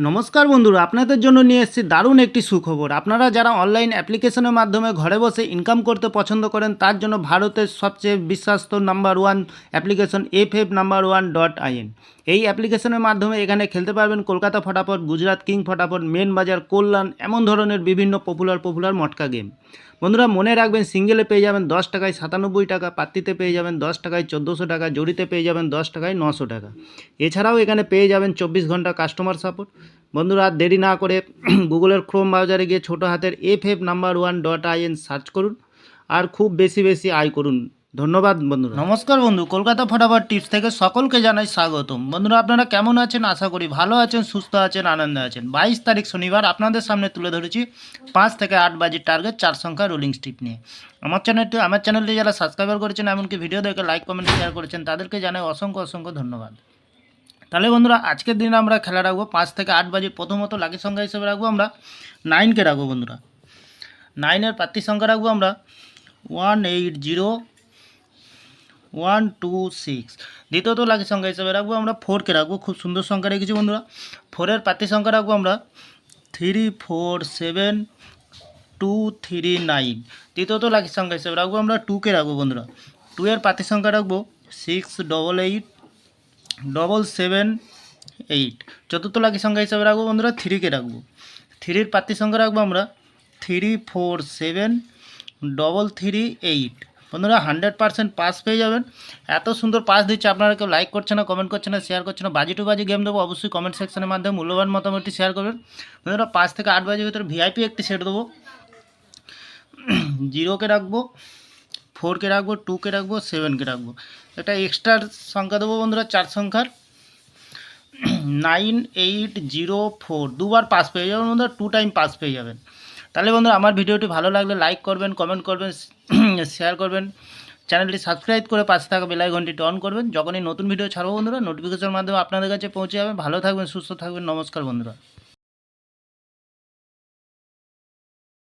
নমস্কার বন্ধুরা, আপনাদের জন্য নিয়ে এসেছি দারুণ একটি সুখবর। আপনারা যারা অনলাইন অ্যাপ্লিকেশনের মাধ্যমে ঘরে বসে ইনকাম করতে পছন্দ করেন, তার জন্য ভারতের সবচেয়ে বিশ্বস্ত নাম্বার ওয়ান অ্যাপ্লিকেশন FF1.in। এই অ্যাপ্লিকেশনের মাধ্যমে এখানে খেলতে পারবেন কলকাতা ফটাফট, গুজরাট কিং ফটাফট, মেন বাজার, কল্যাণ, এমন ধরনের বিভিন্ন পপুলার মটকা গেম। বন্ধুরা মনে রাখবেন, সিঙ্গেলে পেয়ে যাবেন 10 টাকায় 97 টাকা, পাত্তিতে পেয়ে যাবেন 10 টাকায় 1400 টাকা, জড়িতে পেয়ে যাবেন 10 টাকায় 900 টাকা। এছাড়াও এখানে পেয়ে যাবেন 24 ঘন্টা কাস্টমার সাপোর্ট। বন্ধুরা আর দেরি না করে গুগলের ক্রোম ব্রাউজারে গিয়ে ছোটো হাতের FF1.in সার্চ করুন আর খুব বেশি আয় করুন। ধন্যবাদ বন্ধুরা। নমস্কার বন্ধু, কলকাতা ফটাফট টিপস থেকে সকলকে জানাই স্বাগতম। বন্ধুরা আপনারা কেমন আছেন? আশা করি ভালো আছেন, সুস্থ আছেন, আনন্দে আছেন। 22 তারিখ শনিবার আপনাদের সামনে তুলে ধরেছি 5 থেকে 8 বাজির টার্গেট 4 সংখ্যা রোলিং স্টিপ নিয়ে। আমার চ্যানেলটি যারা সাবস্ক্রাইবার করেছেন, এমনকি ভিডিও দেখে লাইক কমেন্ট শেয়ার করেছেন, তাদেরকে জানাই অসংখ্য ধন্যবাদ। তাহলে বন্ধুরা আজকের দিনে আমরা খেলা রাখবো 5 থেকে 8 বাজে। প্রথমত লাকি সংখ্যা হিসেবে রাখবো আমরা 9কে রাখবো বন্ধুরা। 9-এর প্রার্থী সংখ্যা রাখবো আমরা 180126। দ্বিতীয়ত লাকি সংখ্যা হিসেবে রাখবো আমরা 4কে রাখবো। খুব সুন্দর সংখ্যা রেখেছি বন্ধুরা। 4-এর প্রার্থী সংখ্যা রাখবো আমরা 347239। তৃতীয়ত লাকি সংখ্যা হিসেবে রাখবো আমরা 2কে রাখবো বন্ধুরা। 2-এর প্রার্থী সংখ্যা রাখবো 6887778। চতুর্থ লাকি সংখ্যা হিসাবে রাখবো বন্ধুরা 3কে রাখবো। 3-এর প্রার্থী সংখ্যা রাখবো আমরা 347338। বন্ধুরা 100% পাস পেয়ে যাবেন। এত সুন্দর পাস দিচ্ছে, আপনারা কেউ লাইক করছে না, কমেন্ট করছে না, শেয়ার করছে না। বাজি টু বাজি গেম দেবো, অবশ্যই কমেন্ট সেকশনের মাধ্যমে মূল্যবান মতামতটি শেয়ার করবেন। বন্ধুরা 5 থেকে 8 বাজির ভিতরে ভিআইপি একটি সেট দেবো। 0কে রাখবো, 4কে রাখবো, 2কে রাখবো, 7কে রাখবো। একটা এক্সট্রা সংখ্যা দেবো বন্ধুরা 4 সংখ্যার 9804। দুবার পাস পেয়ে যাবেন বন্ধুরা, 2 টাইম পাস পেয়ে যাবেন। তাহলে বন্ধুরা আমার ভিডিওটি ভালো লাগলে লাইক করবেন, কমেন্ট করবেন, শেয়ার করবেন, চ্যানেলটি সাবস্ক্রাইব করে পাশে থাকা বেল আইকনটি অন করবেন। যখনই নতুন ভিডিও ছাড়বো বন্ধুরা, নোটিফিকেশনের মাধ্যমে আপনাদের কাছে পৌঁছে যাবে। ভালো থাকবেন, সুস্থ থাকবেন। নমস্কার বন্ধুরা।